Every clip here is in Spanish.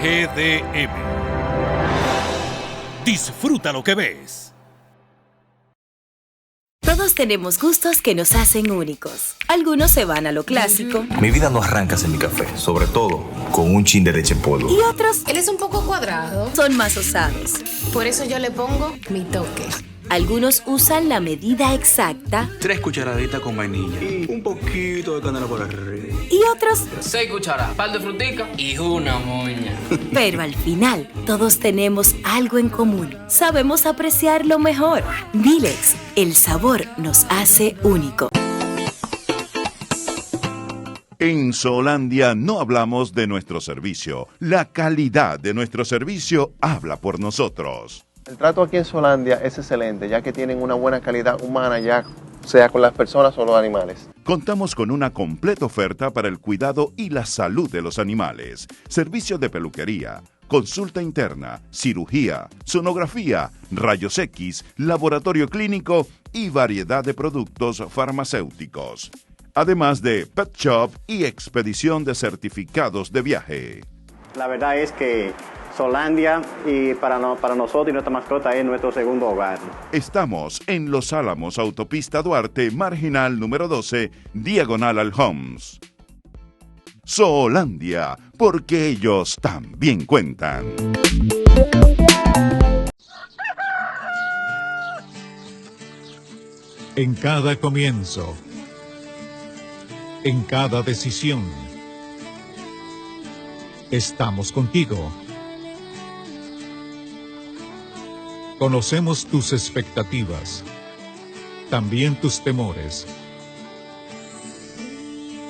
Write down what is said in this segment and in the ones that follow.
GDM. Disfruta lo que ves. Todos tenemos gustos que nos hacen únicos. Algunos se van a lo clásico. Mi vida no arranca sin mi café, sobre todo con un chin de leche en polvo. Y otros, él es un poco cuadrado, son más osados. Por eso yo le pongo mi toque. Algunos usan la medida exacta. 3 cucharaditas con vainilla y un poquito de canela por arriba. Y otros, 6 cucharadas, par de frutica y una moña. Pero al final, todos tenemos algo en común. Sabemos apreciar lo mejor. Dilex, el sabor nos hace único. En Zoolandia no hablamos de nuestro servicio. La calidad de nuestro servicio habla por nosotros. El trato aquí en Zoolandia es excelente, ya que tienen una buena calidad humana, ya sea con las personas o los animales. Contamos con una completa oferta para el cuidado y la salud de los animales. Servicio de peluquería, consulta interna, cirugía, sonografía, rayos X, laboratorio clínico y variedad de productos farmacéuticos. Además de pet shop y expedición de certificados de viaje. La verdad es que Zoolandia y para nosotros y nuestra mascota es nuestro segundo hogar. Estamos en Los Álamos, Autopista Duarte, Marginal número 12, diagonal al Homs. Zoolandia, porque ellos también cuentan. En cada comienzo, en cada decisión, estamos contigo. Conocemos tus expectativas, también tus temores.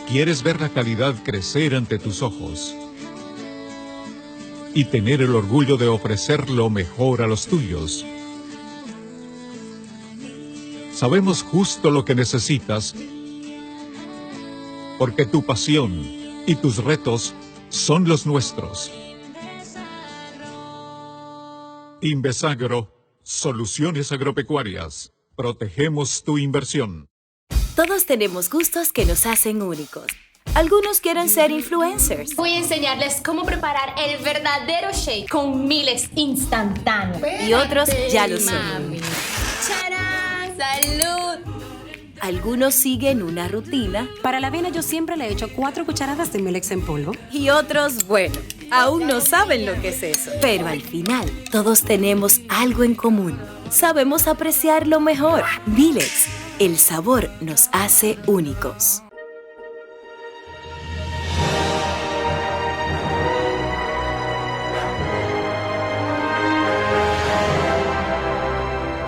Quieres ver la calidad crecer ante tus ojos y tener el orgullo de ofrecer lo mejor a los tuyos. Sabemos justo lo que necesitas, porque tu pasión y tus retos son los nuestros. Invesagro, soluciones agropecuarias. Protegemos tu inversión. Todos tenemos gustos que nos hacen únicos. Algunos quieren ser influencers. Voy a enseñarles cómo preparar el verdadero shake con miles instantáneos. Y otros ya lo son. ¡Charán! ¡Salud! Algunos siguen una rutina. Para la avena yo siempre le echo 4 cucharadas de Milex en polvo. Y otros, bueno, aún no saben lo que es eso. Pero al final, todos tenemos algo en común. Sabemos apreciar lo mejor. Dilex, el sabor nos hace únicos.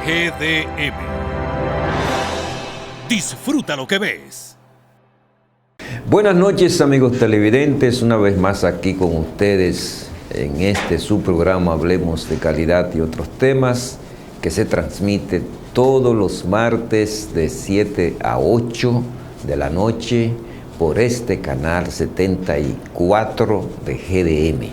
GDM. Disfruta lo que ves. Buenas noches, amigos televidentes, una vez más aquí con ustedes en este su programa Hablemos de Calidad y otros temas, que se transmite todos los martes de 7 a 8 de la noche por este canal 74 de GDM.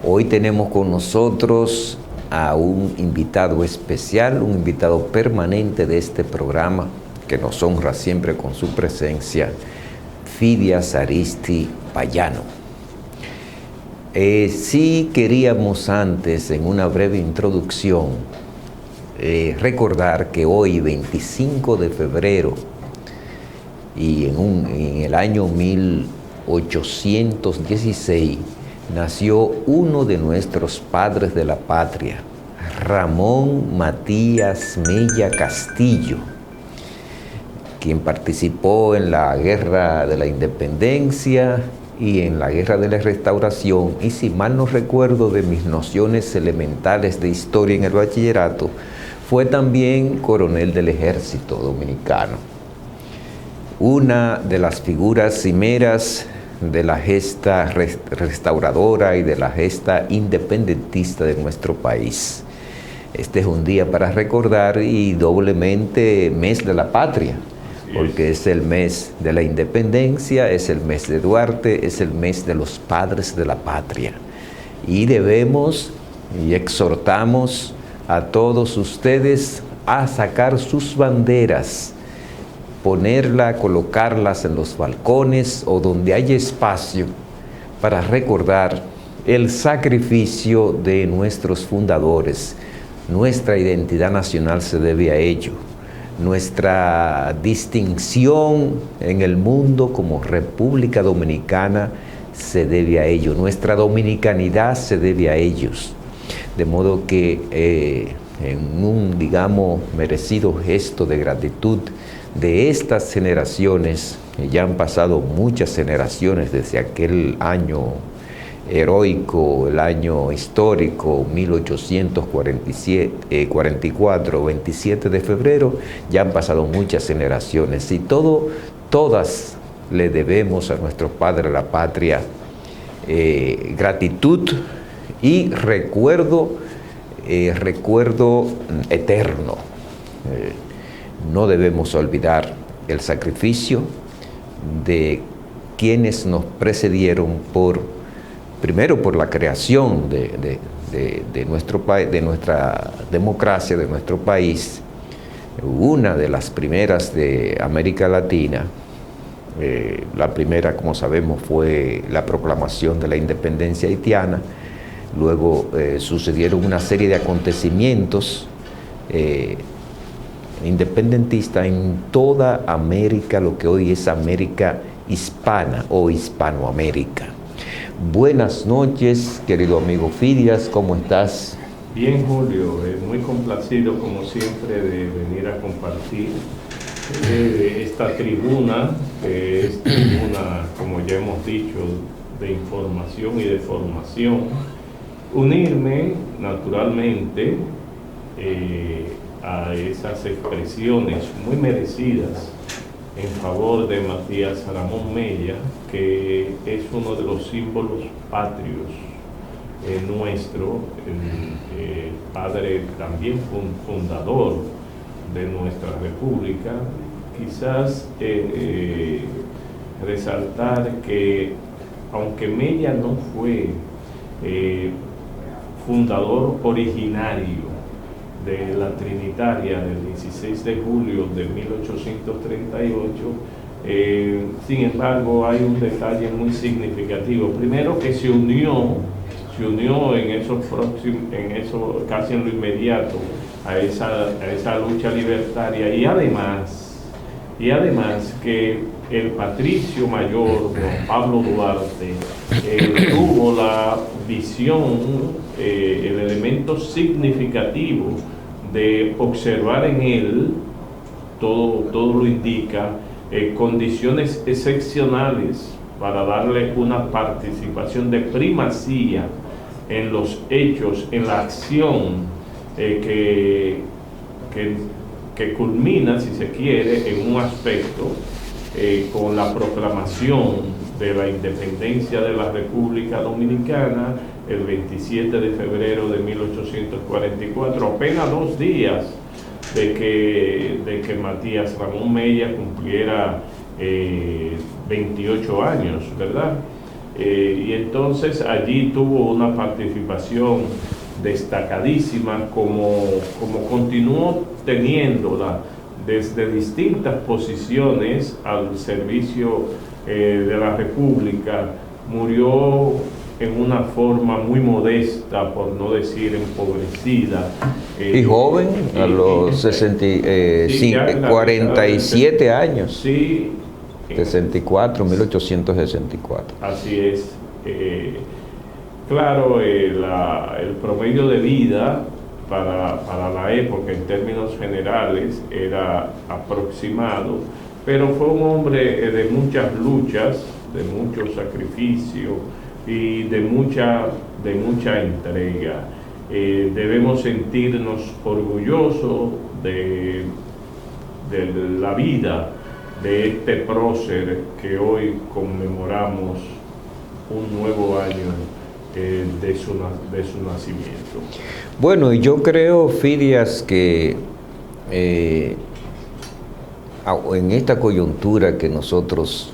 Hoy tenemos con nosotros a un invitado especial, un invitado permanente de este programa, que nos honra siempre con su presencia, Fidias Aristi Payano. Sí queríamos antes, en una breve introducción, recordar que hoy, 25 de febrero, y en el año 1816, nació uno de nuestros padres de la patria, Ramón Matías Mella Castillo, quien participó en la Guerra de la Independencia y en la Guerra de la Restauración, y si mal no recuerdo de mis nociones elementales de historia en el bachillerato, fue también coronel del Ejército Dominicano. Una de las figuras cimeras de la gesta restauradora y de la gesta independentista de nuestro país. Este es un día para recordar, y doblemente mes de la patria, porque es el mes de la independencia, es el mes de Duarte, es el mes de los padres de la patria. Y debemos y exhortamos a todos ustedes a sacar sus banderas, ponerlas, colocarlas en los balcones o donde haya espacio para recordar el sacrificio de nuestros fundadores. Nuestra identidad nacional se debe a ello. Nuestra distinción en el mundo como República Dominicana se debe a ello. Nuestra dominicanidad se debe a ellos. De modo que en un, digamos, merecido gesto de gratitud de estas generaciones, ya han pasado muchas generaciones desde aquel año heroico, el año histórico, 1844, 27 de febrero, ya han pasado muchas generaciones y todas le debemos a nuestros padres, la patria, gratitud y recuerdo eterno. No debemos olvidar el sacrificio de quienes nos precedieron primero por la creación de nuestro país, de nuestra democracia, de nuestro país, una de las primeras de América Latina. La primera, como sabemos, fue la proclamación de la independencia haitiana. Luego sucedieron una serie de acontecimientos independentistas en toda América, lo que hoy es América hispana o Hispanoamérica. Buenas noches, querido amigo Fidias, ¿cómo estás? Bien, Julio, muy complacido como siempre de venir a compartir esta tribuna, que es tribuna, como ya hemos dicho, de información y de formación. Unirme naturalmente a esas expresiones muy merecidas en favor de Matías Ramón Mella, que es uno de los símbolos patrios nuestro, el padre también fundador de nuestra república. Quizás resaltar que aunque Mella no fue fundador originario de la Trinitaria del 16 de julio de 1838, sin embargo hay un detalle muy significativo. Primero, que se unió en eso casi en lo inmediato a esa lucha libertaria, y además que el patricio mayor Juan Pablo Duarte tuvo la visión, el elemento significativo de observar en él, todo lo indica, condiciones excepcionales para darle una participación de primacía en los hechos, en la acción que culmina, si se quiere, en un aspecto con la proclamación de la independencia de la República Dominicana el 27 de febrero de 1844, apenas 2 días de que Matías Ramón Mella cumpliera 28 años, ¿verdad? Y entonces allí tuvo una participación destacadísima, como continuó teniéndola desde distintas posiciones al servicio de la República. Murió en una forma muy modesta, por no decir empobrecida. Y joven, a los 47 años. Sí. 1864. Así es. Claro, el promedio de vida para la época en términos generales era aproximado, pero fue un hombre de muchas luchas, de mucho sacrificio y de mucha entrega. Debemos sentirnos orgullosos de la vida de este prócer que hoy conmemoramos un nuevo año de su nacimiento. Bueno, y yo creo, Fidias, que en esta coyuntura que nosotros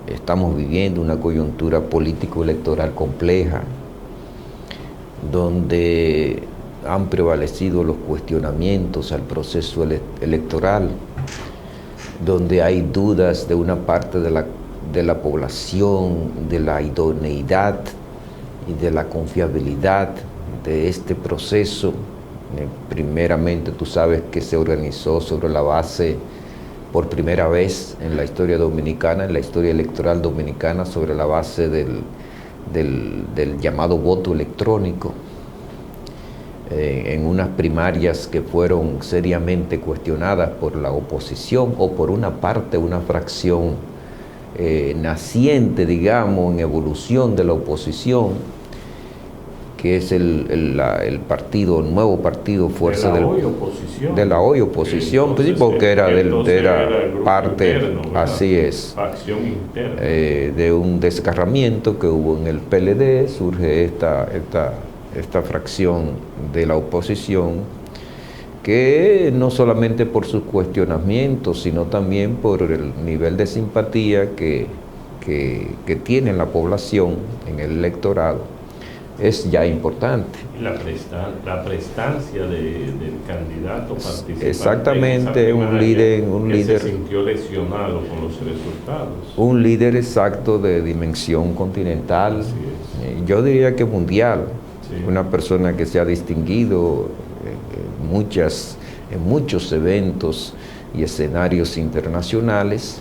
estamos viviendo, una coyuntura político-electoral compleja, donde han prevalecido los cuestionamientos al proceso electoral, donde hay dudas de una parte de la población, de la idoneidad y de la confiabilidad de este proceso. Primeramente, tú sabes que se organizó sobre la base, por primera vez en la historia dominicana, en la historia electoral dominicana, sobre la base del llamado voto electrónico, en unas primarias que fueron seriamente cuestionadas por la oposición o por una parte, una fracción naciente, digamos, en evolución de la oposición, que es el nuevo partido Fuerza de la hoy oposición, pues, porque era parte, interno, así es, facción interna. De un desgarramiento que hubo en el PLD, surge esta fracción de la oposición, que no solamente por sus cuestionamientos, sino también por el nivel de simpatía que tiene la población en el electorado, es ya importante. Y la prestancia del candidato participante. Exactamente, un líder se sintió lesionado con los resultados. Un líder exacto de dimensión continental, yo diría que mundial, una persona que se ha distinguido en muchos eventos y escenarios internacionales,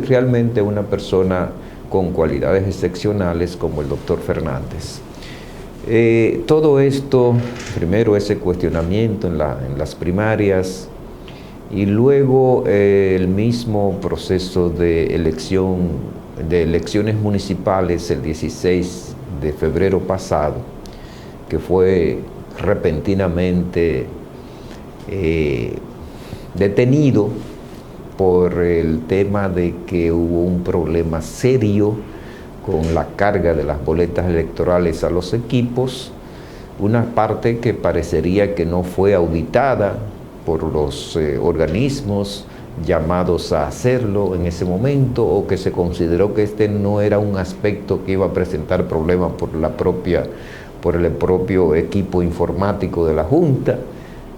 realmente una persona con cualidades excepcionales como el doctor Fernández. Todo esto, primero ese cuestionamiento en las primarias y luego el mismo proceso de elecciones municipales el 16 de febrero pasado, que fue repentinamente detenido por el tema de que hubo un problema serio con la carga de las boletas electorales a los equipos, una parte que parecería que no fue auditada por los organismos llamados a hacerlo en ese momento, o que se consideró que este no era un aspecto que iba a presentar problemas por el propio equipo informático de la Junta.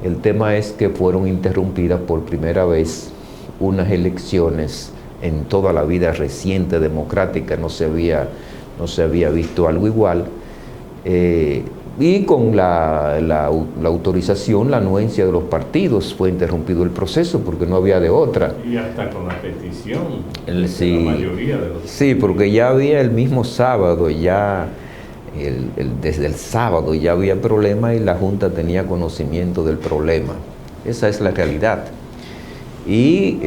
El tema es que fueron interrumpidas por primera vez unas elecciones en toda la vida reciente democrática, no se había visto algo igual, y con la autorización, la anuencia de los partidos, fue interrumpido el proceso porque no había de otra. Y hasta con la petición de la mayoría de los... Sí, porque ya había el mismo sábado, desde el sábado ya había problema y la Junta tenía conocimiento del problema. Esa es la realidad. Y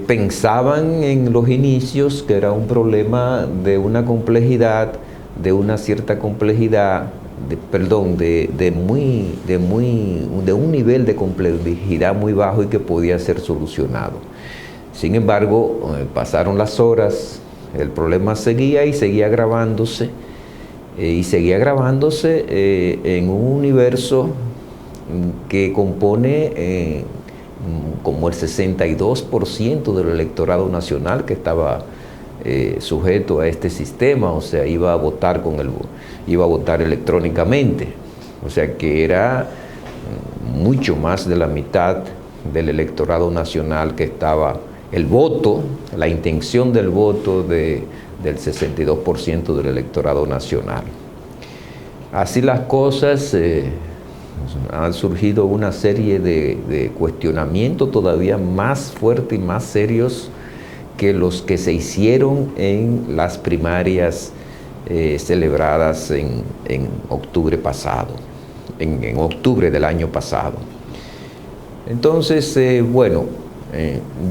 pensaban en los inicios que era un problema de una complejidad, de una cierta complejidad, de un nivel de complejidad muy bajo y que podía ser solucionado. Sin embargo, pasaron las horas, el problema seguía y seguía agravándose, en un universo que compone como el 62% del electorado nacional que estaba sujeto a este sistema, o sea, iba a votar electrónicamente, o sea que era mucho más de la mitad del electorado nacional que estaba, el voto, la intención del voto del 62% del electorado nacional. Así las cosas, han surgido una serie de cuestionamientos todavía más fuertes y más serios que los que se hicieron en las primarias celebradas en octubre pasado, en octubre del año pasado. Entonces,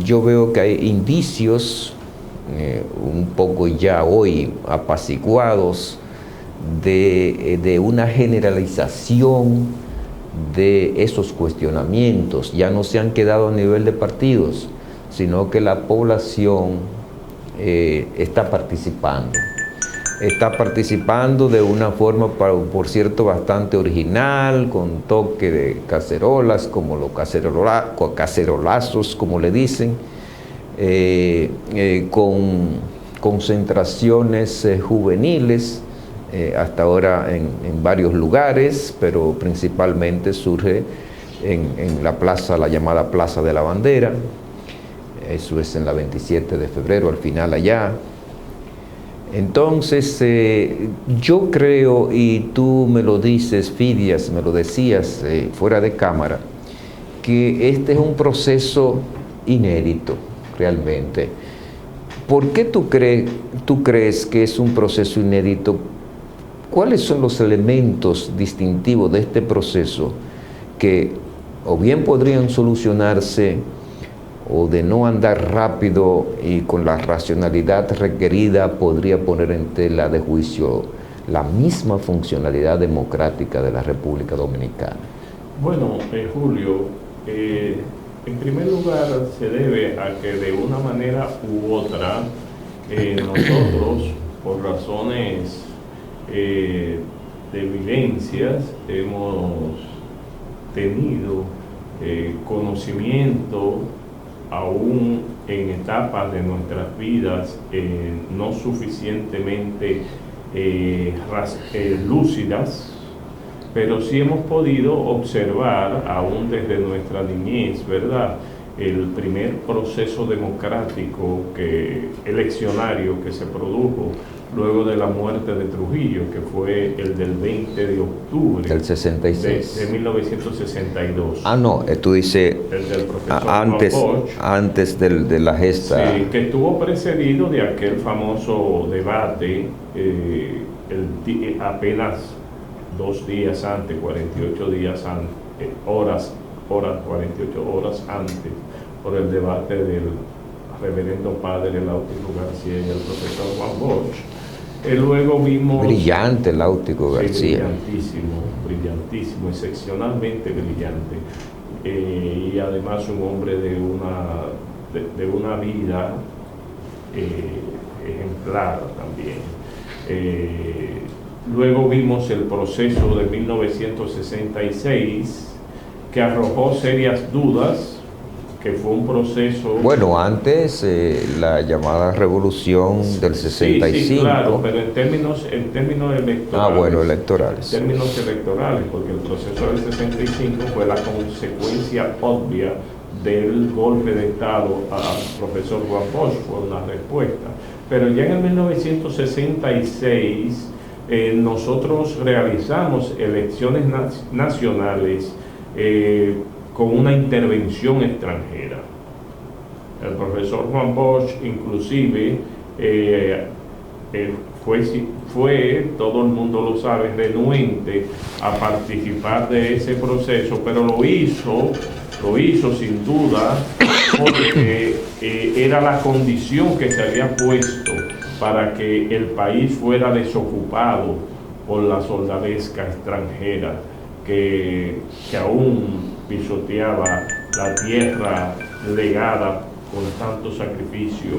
yo veo que hay indicios un poco ya hoy apaciguados de una generalización de esos cuestionamientos. Ya no se han quedado a nivel de partidos, sino que la población está participando de una forma, por cierto, bastante original, con toque de cacerolas, como los cacerolazos, como le dicen, con concentraciones juveniles, hasta ahora en varios lugares, pero principalmente surge en la plaza, la llamada Plaza de la Bandera. Eso es en la 27 de febrero, al final allá. Entonces, yo creo, y tú me lo dices, Fidias, me lo decías fuera de cámara, que este es un proceso inédito, realmente. ¿Por qué tú crees que es un proceso inédito? ¿Cuáles son los elementos distintivos de este proceso que o bien podrían solucionarse o de no andar rápido y con la racionalidad requerida podría poner en tela de juicio la misma funcionalidad democrática de la República Dominicana? Bueno, Julio, en primer lugar se debe a que de una manera u otra nosotros, por razones de evidencias, hemos tenido conocimiento aún en etapas de nuestras vidas no suficientemente lúcidas, pero sí hemos podido observar aún desde nuestra niñez, ¿verdad?, el primer proceso democrático eleccionario que se produjo luego de la muerte de Trujillo, que fue el del 20 de octubre del 66. de 1962. Ah, no, tú dices el del profesor antes de la gesta. Sí, que estuvo precedido de aquel famoso debate apenas 2 días antes, 48 días antes, 48 horas antes, por el debate del reverendo padre Láutico García y el profesor Juan Bosch. Luego vimos... Brillante Láutico García. Brillantísimo, excepcionalmente brillante. Y además un hombre de una vida ejemplar también. Luego vimos el proceso de 1966, que arrojó serias dudas, que fue un proceso... Bueno, antes la llamada revolución del 65. Sí, claro, pero en términos electorales. Ah, bueno, electorales. En términos electorales, porque el proceso del 65 fue la consecuencia obvia del golpe de Estado al profesor Juan Bosch, fue una respuesta. Pero ya en el 1966 nosotros realizamos elecciones nacionales con una intervención extranjera. El profesor Juan Bosch inclusive fue, todo el mundo lo sabe, renuente a participar de ese proceso, pero lo hizo sin duda porque era la condición que se había puesto para que el país fuera desocupado por la soldadesca extranjera que aún pisoteaba la tierra legada con tanto sacrificio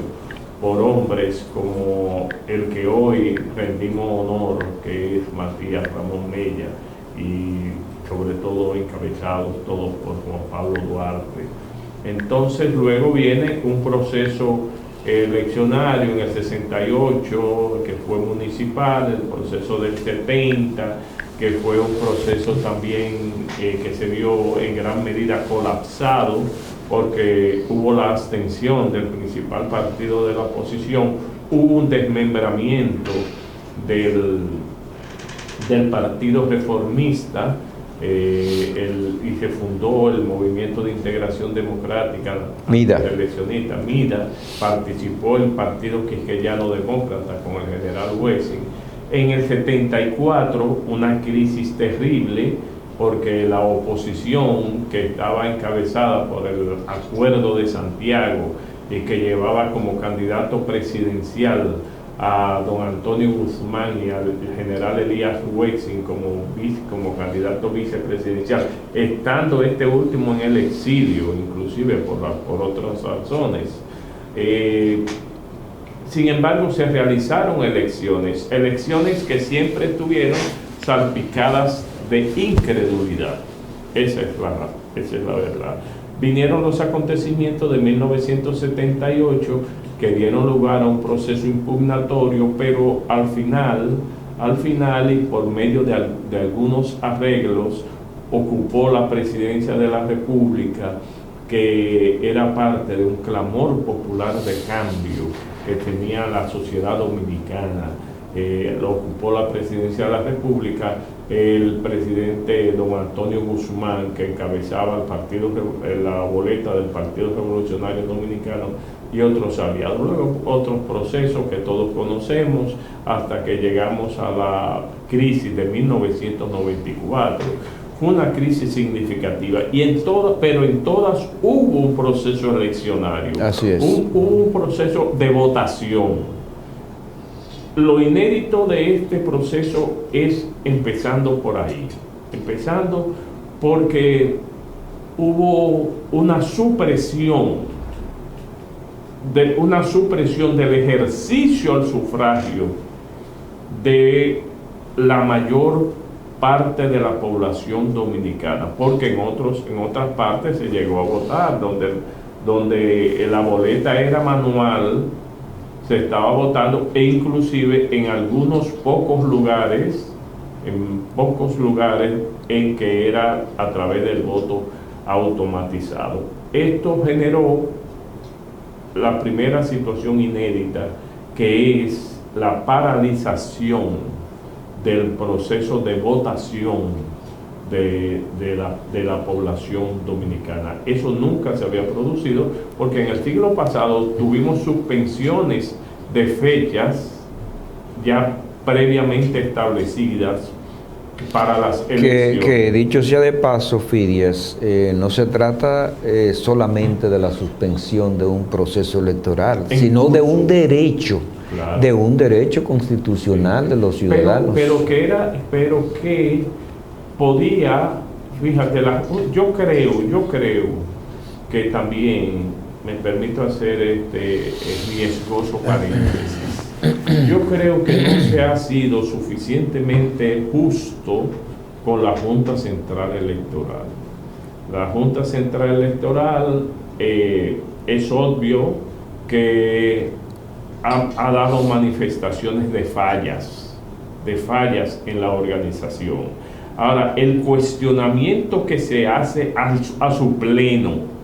por hombres como el que hoy rendimos honor, que es Matías Ramón Mella, y sobre todo encabezados todos por Juan Pablo Duarte. Entonces luego viene un proceso eleccionario en el 68, que fue municipal, el proceso del 70, que fue un proceso también que se vio en gran medida colapsado, porque hubo la abstención del principal partido de la oposición, hubo un desmembramiento del Partido Reformista, y se fundó el Movimiento de Integración Democrática Eleccionista, MIDA, participó el Partido Quisqueyano Demócrata con el general Wessing. En el 74, una crisis terrible, porque la oposición, que estaba encabezada por el Acuerdo de Santiago y que llevaba como candidato presidencial a don Antonio Guzmán y al general Elías Wessing como candidato vicepresidencial, estando este último en el exilio, inclusive por otras razones. Sin embargo, se realizaron elecciones que siempre estuvieron salpicadas de incredulidad. Esa es la verdad. Vinieron los acontecimientos de 1978 que dieron lugar a un proceso impugnatorio, pero al final y por medio de algunos arreglos, ocupó la presidencia de la República, que era parte de un clamor popular de cambio que tenía la sociedad dominicana. Lo ocupó la presidencia de la República el presidente don Antonio Guzmán, que encabezaba la boleta del Partido Revolucionario Dominicano, y otros aliados. Luego otros procesos que todos conocemos hasta que llegamos a la crisis de 1994. Fue una crisis significativa pero en todas hubo un proceso eleccionario. Así es. Hubo un proceso de votación. Lo inédito de este proceso es empezando por ahí, empezando porque hubo una supresión del ejercicio al sufragio de la mayor parte de la población dominicana, porque en otras partes se llegó a votar, donde la boleta era manual, se estaba votando, e inclusive en algunos pocos lugares en que era a través del voto automatizado. Esto generó la primera situación inédita, que es la paralización del proceso de votación de la población dominicana. Eso nunca se había producido, porque en el siglo pasado tuvimos suspensiones de fechas ya previamente establecidas para las elecciones. Que dicho sea de paso, Fidias, no se trata solamente de la suspensión de un proceso electoral, sino de un derecho. Claro. De un derecho constitucional de los ciudadanos. Pero que podía, fíjate, yo creo que también, me permito hacer este riesgoso paréntesis, yo creo que no se ha sido suficientemente justo con la Junta Central Electoral. La Junta Central Electoral es obvio que ha dado manifestaciones de fallas en la organización. Ahora, el cuestionamiento que se hace a su pleno,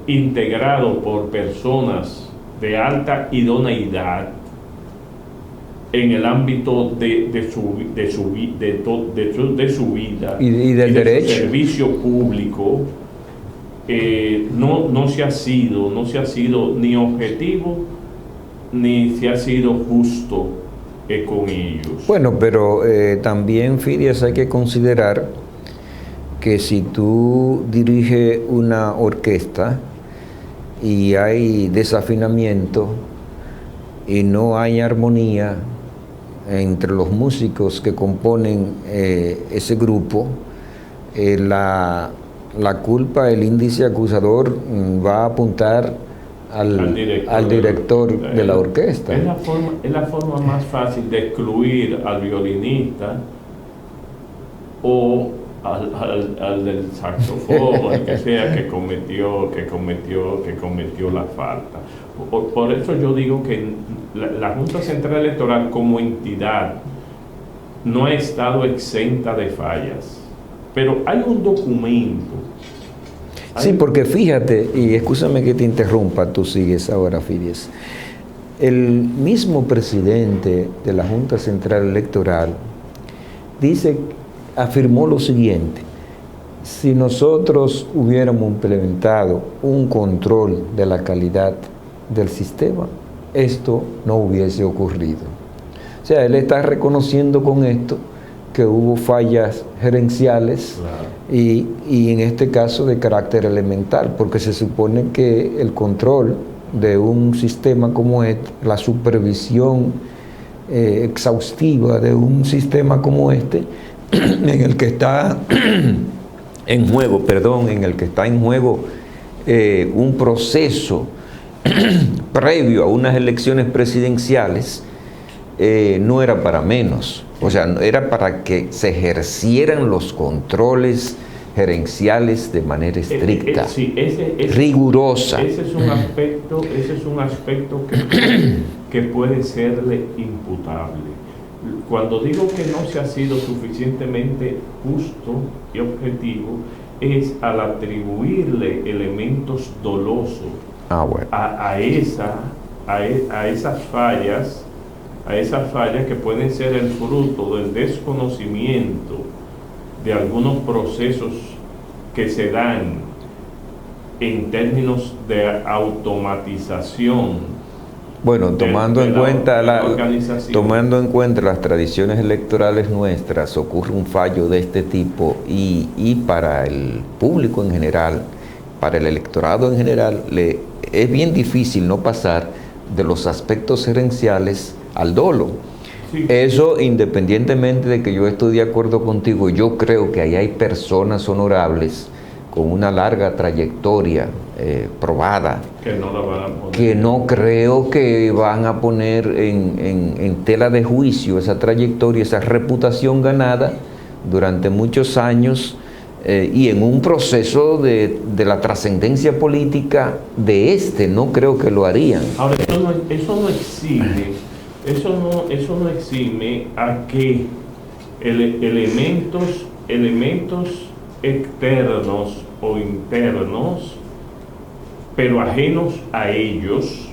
integrado por personas de alta idoneidad en el ámbito de su vida y del derecho, su servicio público, no se ha sido ni objetivo ni se ha sido justo con ellos. Bueno, pero también, Fidias, hay que considerar que si tú diriges una orquesta y hay desafinamiento y no hay armonía entre los músicos que componen ese grupo, la culpa, el índice acusador va a apuntar al director de la orquesta. Es la forma más fácil de excluir al violinista o al del saxofón, al que sea que cometió la falta. Por eso yo digo que la Junta Central Electoral como entidad no ha estado exenta de fallas, pero hay un documento. Sí, porque fíjate, y escúchame que te interrumpa, tú sigues ahora, Fidias. El mismo presidente de la Junta Central Electoral afirmó lo siguiente: si nosotros hubiéramos implementado un control de la calidad del sistema, esto no hubiese ocurrido. O sea, él está reconociendo con esto que hubo fallas gerenciales, claro, y en este caso de carácter elemental, porque se supone que el control de un sistema como este, la supervisión exhaustiva de un sistema como este, en el que está en juego, un proceso previo a unas elecciones presidenciales, no era para menos. O sea, era para que se ejercieran los controles gerenciales de manera estricta, rigurosa. Ese es un aspecto que puede serle imputable. Cuando digo que no se ha sido suficientemente justo y objetivo, es al atribuirle elementos dolosos Bueno. a esas fallas que pueden ser el fruto del desconocimiento de algunos procesos que se dan en términos de automatización. Bueno, tomando en cuenta las tradiciones electorales nuestras, ocurre un fallo de este tipo y para el público en general, para el electorado en general, es bien difícil no pasar de los aspectos gerenciales al dolo. Sí. Eso, independientemente de que yo estoy de acuerdo contigo, yo creo que ahí hay personas honorables con una larga trayectoria probada, que no creo que van a poner en tela de juicio esa trayectoria, esa reputación ganada durante muchos años y en un proceso de la trascendencia política no creo que lo harían. Ahora, eso no exime a que elementos externos o internos, pero ajenos a ellos,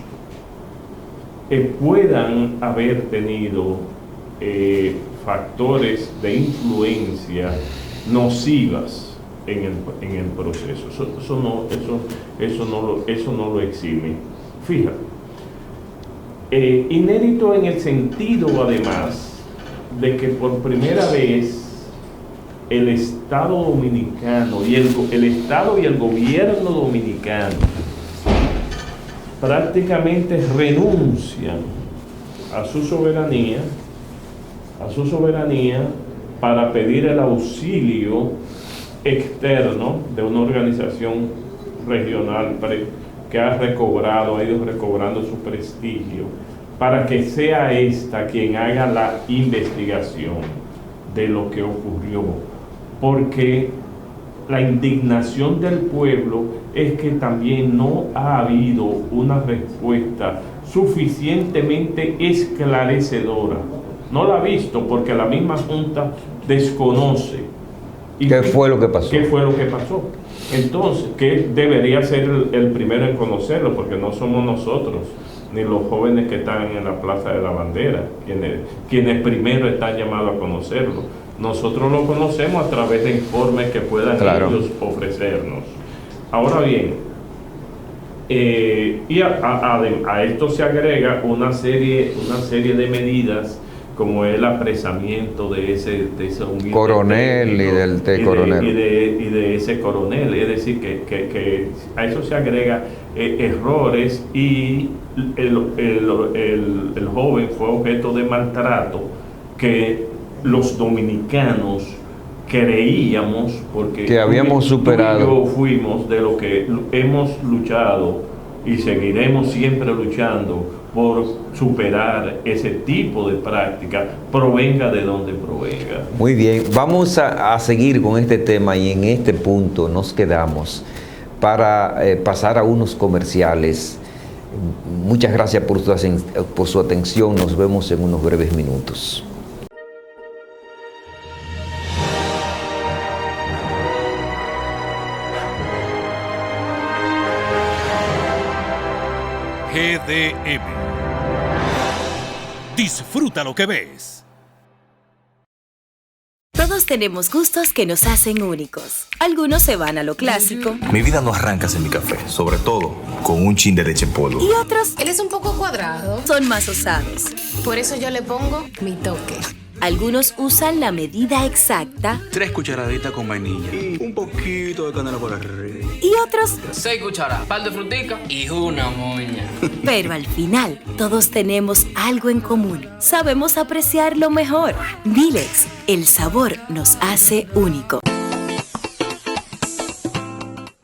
puedan haber tenido factores de influencia nocivas en el proceso. Eso no lo exime. Fíjate, inédito en el sentido, además, de que por primera vez el Estado dominicano y el Estado y el gobierno dominicano prácticamente renuncian a su soberanía para pedir el auxilio externo de una organización regional que ha ido recobrando su prestigio, para que sea esta quien haga la investigación de lo que ocurrió. Porque la indignación del pueblo es que también no ha habido una respuesta suficientemente esclarecedora. No la ha visto porque la misma Junta desconoce. ¿Qué fue lo que pasó? ¿Qué fue lo que pasó? Entonces, que debería ser el primero en conocerlo, porque no somos nosotros, ni los jóvenes que están en la Plaza de la Bandera, quienes primero están llamados a conocerlo. Nosotros lo conocemos a través de informes que puedan ellos ofrecernos. Ahora bien, a esto se agrega una serie de medidas, como el apresamiento de ese coronel y del coronel y de ese coronel. Es decir, que a eso se agrega errores, y el joven fue objeto de maltrato que los dominicanos creíamos, porque que habíamos superado. Tú y yo fuimos de lo que hemos luchado y seguiremos siempre luchando por superar ese tipo de práctica, provenga de donde provenga. Muy bien, vamos a seguir con este tema, y en este punto nos quedamos para pasar a unos comerciales. Muchas gracias por su atención, nos vemos en unos breves minutos. GDM. Disfruta lo que ves. Todos tenemos gustos que nos hacen únicos. Algunos se van a lo clásico. Mi vida no arranca sin mi café, sobre todo con un chin de leche en polvo. Y otros, él es un poco cuadrado, son más osados. Por eso yo le pongo mi toque. Algunos usan la medida exacta. 3 cucharaditas con vainilla y un poquito de canela por arriba. Y otros, 6 cucharadas, par de frutica y una moña. Pero al final, todos tenemos algo en común. Sabemos apreciar lo mejor. Dilex, el sabor nos hace único.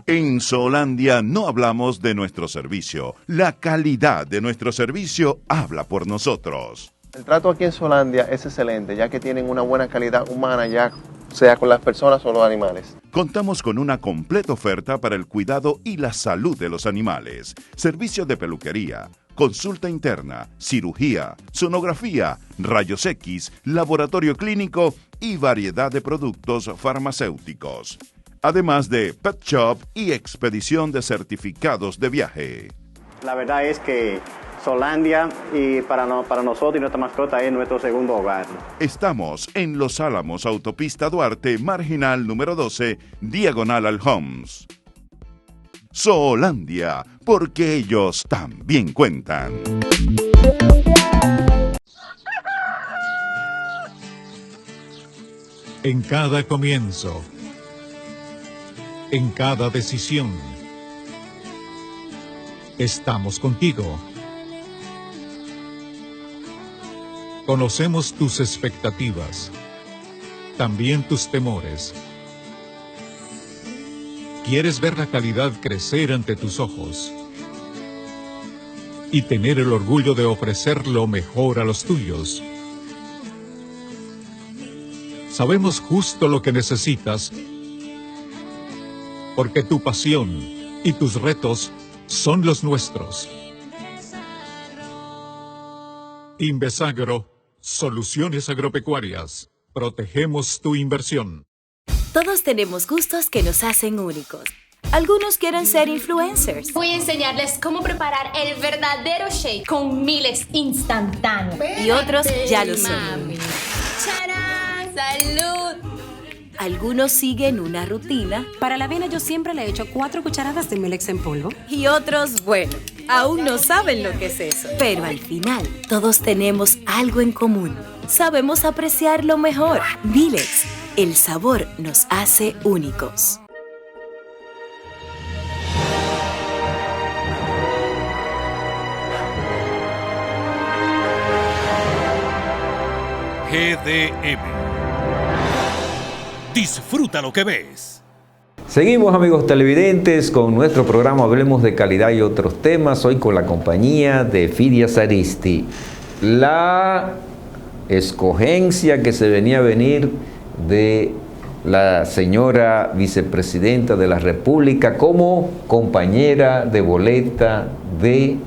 En Solandia no hablamos de nuestro servicio. La calidad de nuestro servicio habla por nosotros. El trato aquí en Solandia es excelente, ya que tienen una buena calidad humana, ya sea con las personas o los animales. Contamos con una completa oferta para el cuidado y la salud de los animales. Servicio de peluquería, consulta interna, cirugía, sonografía, rayos X, laboratorio clínico y variedad de productos farmacéuticos. además de pet shop y expedición de certificados de viaje. La verdad es que Solandia y para nosotros y nuestra mascota es nuestro segundo hogar. Estamos en Los Álamos, Autopista Duarte, Marginal número 12, diagonal al Homs. Solandia, porque ellos también cuentan. En cada comienzo, en cada decisión, estamos contigo. Conocemos tus expectativas, también tus temores. Quieres ver la calidad crecer ante tus ojos y tener el orgullo de ofrecer lo mejor a los tuyos. Sabemos justo lo que necesitas, porque tu pasión y tus retos son los nuestros. Invesagro, soluciones agropecuarias. Protegemos tu inversión. Todos tenemos gustos que nos hacen únicos. Algunos quieren ser influencers. Voy a enseñarles cómo preparar el verdadero shake con miles instantáneos. Y otros ya lo son. ¡Charán! ¡Salud! Algunos siguen una rutina. Para la avena yo siempre le echo 4 cucharadas de Milex en polvo. Y otros, bueno, aún no saben lo que es eso. Pero al final, todos tenemos algo en común. Sabemos apreciar lo mejor. Milex, el sabor nos hace únicos. GDM. Disfruta lo que ves. Seguimos, amigos televidentes, con nuestro programa Hablemos de Calidad y otros temas. Hoy con la compañía de Fidias Aristi. La escogencia que se venía a venir de la señora vicepresidenta de la República como compañera de boleta del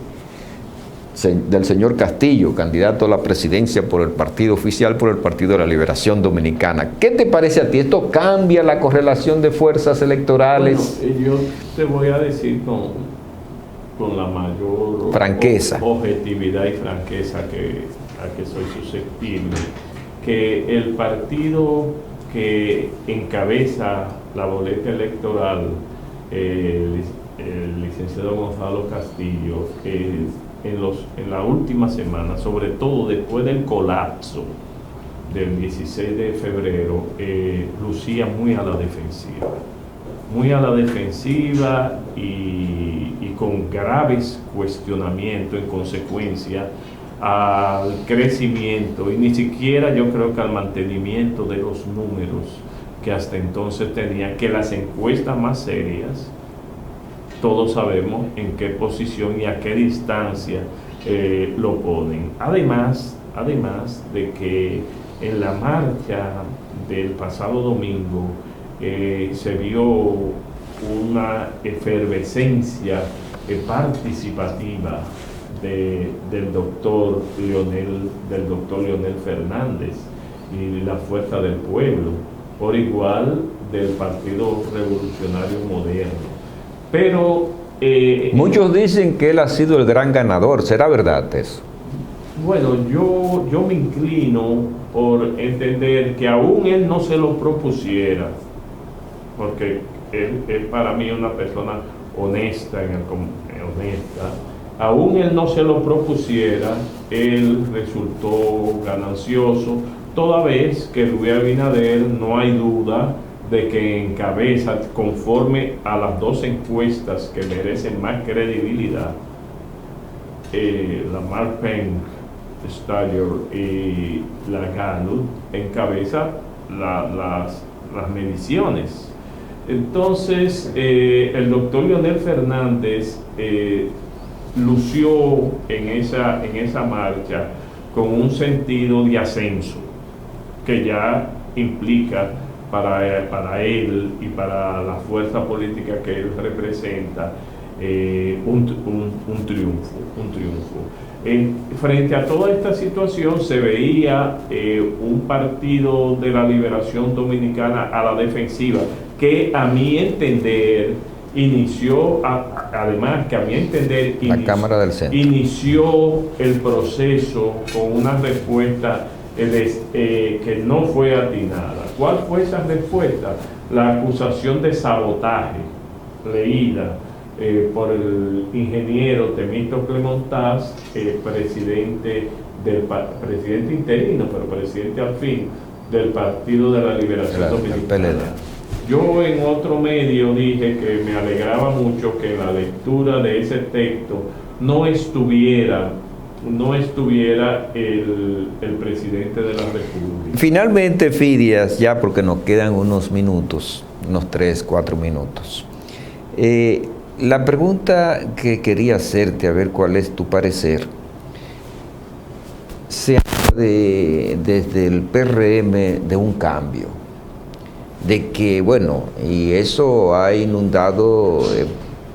señor Castillo, candidato a la presidencia por el partido oficial, por el Partido de la Liberación Dominicana. ¿Qué te parece a ti? ¿Esto cambia la correlación de fuerzas electorales? Bueno, yo te voy a decir con la mayor franqueza, objetividad y franqueza a que soy susceptible, que el partido que encabeza la boleta electoral, el licenciado Gonzalo Castillo, en la última semana, sobre todo después del colapso del 16 de febrero, lucía muy a la defensiva y con graves cuestionamientos en consecuencia al crecimiento y ni siquiera yo creo que al mantenimiento de los números que hasta entonces tenían, que las encuestas más serias todos sabemos en qué posición y a qué distancia lo ponen. Además de que en la marcha del pasado domingo se vio una efervescencia participativa del doctor Leonel Fernández y la Fuerza del Pueblo, por igual del Partido Revolucionario Moderno. Pero muchos dicen que él ha sido el gran ganador. ¿Será verdad eso? Bueno, yo me inclino por entender que aún él no se lo propusiera, porque él para mí es una persona honesta, aún él no se lo propusiera, él resultó ganancioso, toda vez que Luis Abinader, no hay duda de que encabeza, conforme a las dos encuestas que merecen más credibilidad, la Marpenk Stallion y la Gallup, encabeza las mediciones. Entonces, el doctor Leonel Fernández lució en esa marcha con un sentido de ascenso que ya implica para él y para la fuerza política que él representa un triunfo. Frente a toda esta situación se veía un partido de la Liberación Dominicana a la defensiva, que a mi entender inició la Cámara del Centro inició el proceso con una respuesta que no fue atinada. ¿Cuál fue esa respuesta? La acusación de sabotaje leída por el ingeniero Temístocle Montaz, presidente interino, pero presidente al fin del Partido de la Liberación Dominicana. Yo en otro medio dije que me alegraba mucho que en la lectura de ese texto no estuviera el presidente de la República. Finalmente, Fidias, ya porque nos quedan unos minutos, unos 3-4 minutos. La pregunta que quería hacerte, a ver cuál es tu parecer. Se habla desde el PRM de un cambio, de que, bueno, y eso ha inundado,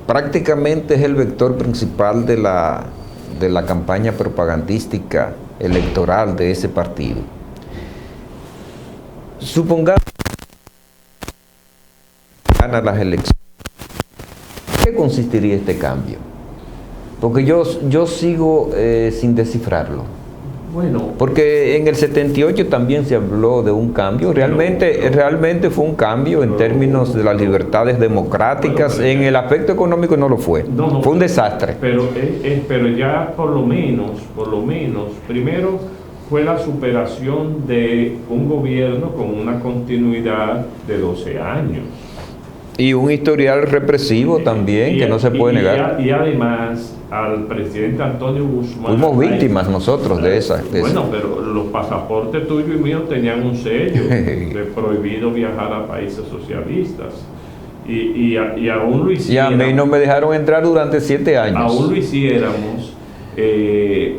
prácticamente es el vector principal de la campaña propagandística electoral de ese partido. Supongamos que gana las elecciones. ¿Qué consistiría este cambio? Porque yo sigo sin descifrarlo. Bueno, porque en el 78 también se habló de un cambio, realmente fue un cambio en términos de las libertades democráticas, en el aspecto económico no lo fue, fue un desastre. Pero ya por lo menos, primero fue la superación de un gobierno con una continuidad de 12 años. Y un historial represivo también, que no se puede negar. Y además, al presidente Antonio Guzmán... Fuimos víctimas nosotros de esa. Bueno, pero los pasaportes tuyos y míos tenían un sello de prohibido viajar a países socialistas. Y aún lo hiciéramos... Y a mí no me dejaron entrar durante 7 años. Aún lo hiciéramos,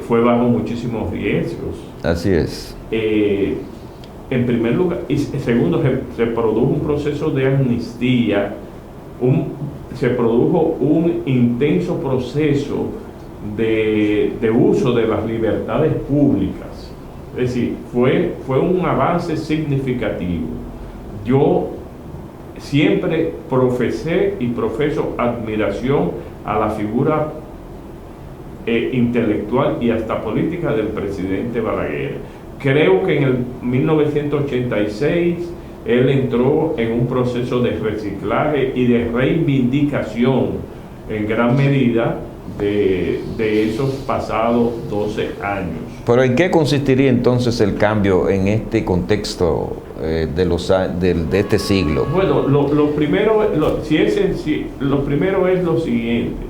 fue bajo muchísimos riesgos. Así es. En primer lugar, y segundo, se produjo un proceso de amnistía, se produjo un intenso proceso de uso de las libertades públicas. Es decir, fue un avance significativo. Yo siempre profesé y profeso admiración a la figura intelectual y hasta política del presidente Balaguer. Creo que en el 1986 él entró en un proceso de reciclaje y de reivindicación en gran medida de esos pasados 12 años. Pero ¿en qué consistiría entonces el cambio en este contexto de este siglo? Bueno, lo primero es lo siguiente.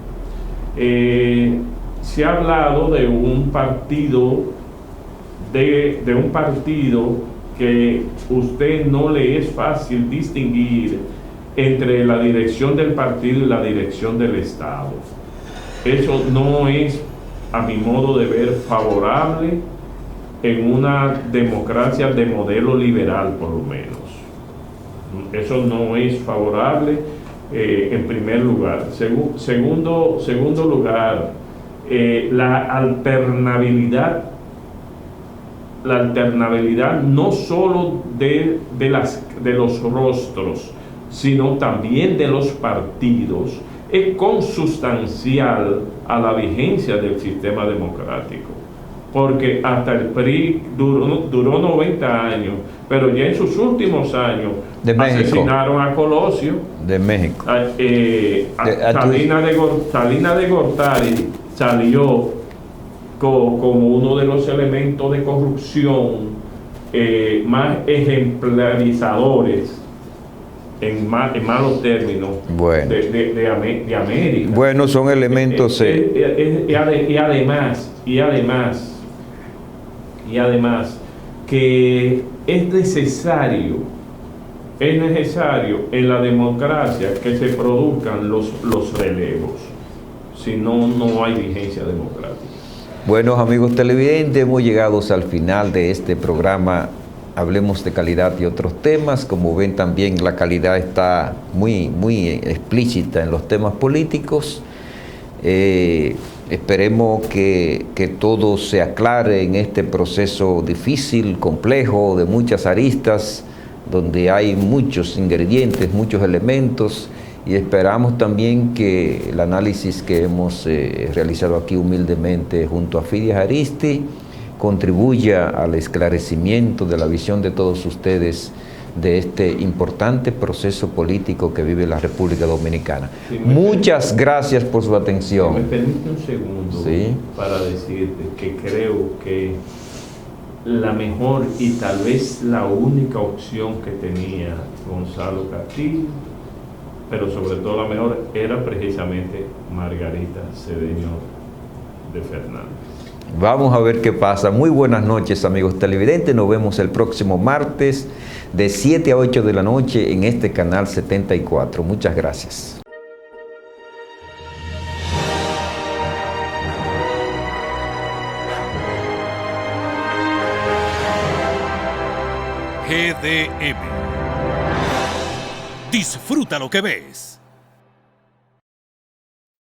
Se ha hablado de un partido que usted no le es fácil distinguir entre la dirección del partido y la dirección del Estado. Eso no es, a mi modo de ver, favorable en una democracia de modelo liberal, por lo menos. Eso no es favorable, en primer lugar. Segundo lugar, la alternabilidad no solo de los rostros, sino también de los partidos, es consustancial a la vigencia del sistema democrático. Porque hasta el PRI duró 90 años, pero ya en sus últimos años asesinaron a Colosio. De México. Salinas de Gortari salió como uno de los elementos de corrupción más ejemplarizadores, en malos términos, bueno, de América. Bueno, son elementos... Y además que es necesario en la democracia que se produzcan los relevos, si no, no hay vigencia democrática. Bueno, amigos televidentes, hemos llegado al final de este programa Hablemos de Calidad y otros temas. Como ven, también la calidad está muy explícita en los temas políticos. Esperemos que todo se aclare en este proceso difícil, complejo, de muchas aristas, donde hay muchos ingredientes, muchos elementos, y esperamos también que el análisis que hemos realizado aquí humildemente junto a Fidia Aristi contribuya al esclarecimiento de la visión de todos ustedes de este importante proceso político que vive la República Dominicana. Muchas gracias por su atención. Me permite un segundo, ¿sí?, para decirte que creo que la mejor y tal vez la única opción que tenía Gonzalo Castillo, pero sobre todo la mejor, era precisamente Margarita Cedeño de Fernández. Vamos a ver qué pasa. Muy buenas noches, amigos televidentes. Nos vemos el próximo martes de 7 a 8 de la noche en este canal 74. Muchas gracias. GDM. Disfruta lo que ves.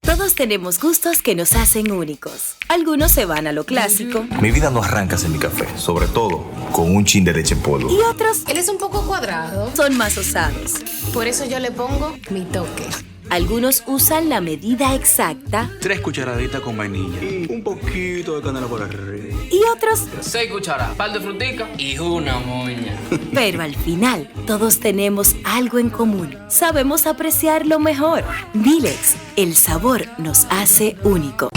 Todos tenemos gustos que nos hacen únicos. Algunos se van a lo clásico. Mi vida no arranca sin mi café, sobre todo con un chin de leche en polvo. Y otros, Él es un poco cuadrado. son más osados. Por eso yo le pongo mi toque. Algunos usan la medida exacta 3 cucharaditas con vainilla. Y un poquito de canela por arriba. y otros, 6 cucharadas, par de frutica y una moña. pero al final todos tenemos algo en común. Sabemos apreciar lo mejor. Dilex, el sabor nos hace único.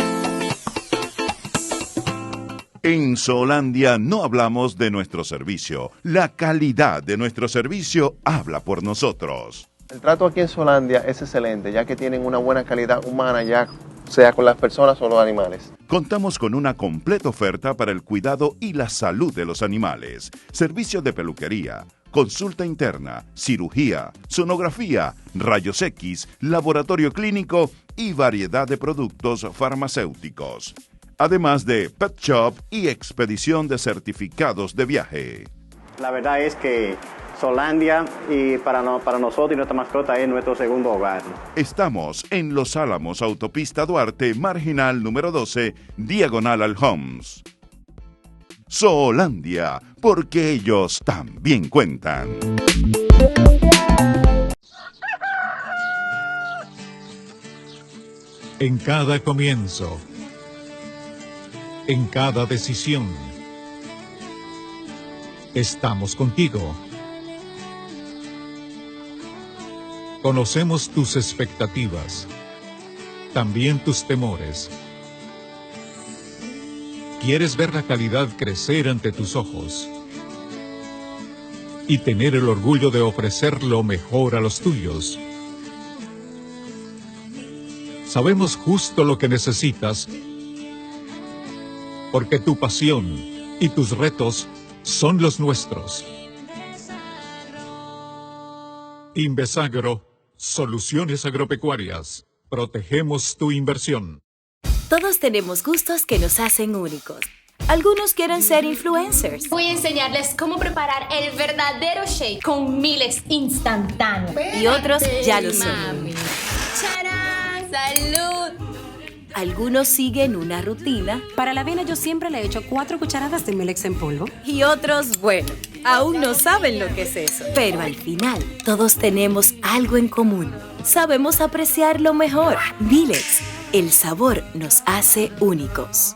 En Zoolandia no hablamos de nuestro servicio. La calidad de nuestro servicio habla por nosotros. El trato aquí en Zoolandia es excelente, ya que tienen una buena calidad humana, ya sea con las personas o los animales. Contamos con una completa oferta para el cuidado y la salud de los animales. Servicios de peluquería, consulta interna, cirugía, sonografía, rayos X, laboratorio clínico y variedad de productos farmacéuticos. Además de pet shop y expedición de certificados de viaje. La verdad es que Zoolandia y para nosotros y nuestra mascota es nuestro segundo hogar. Estamos en Los Álamos, Autopista Duarte, Marginal número 12, diagonal al Homs. Zoolandia, porque ellos también cuentan. En cada comienzo, en cada decisión, estamos contigo. Conocemos tus expectativas, también tus temores. Quieres ver la calidad crecer ante tus ojos y tener el orgullo de ofrecer lo mejor a los tuyos. Sabemos justo lo que necesitas, porque tu pasión y tus retos son los nuestros. Invesagro, soluciones agropecuarias. Protegemos tu inversión. Todos tenemos gustos que nos hacen únicos. Algunos quieren ser influencers. Voy a enseñarles cómo preparar el verdadero shake con miles instantáneos. Y otros ya lo son. Mami. ¡Charán! ¡Salud! Algunos siguen una rutina. Para la avena yo siempre le echo 4 cucharadas de Milex en polvo. Y otros, bueno, aún no saben lo que es eso. Pero al final, todos tenemos algo en común. Sabemos apreciar lo mejor. Dilex, el sabor nos hace únicos.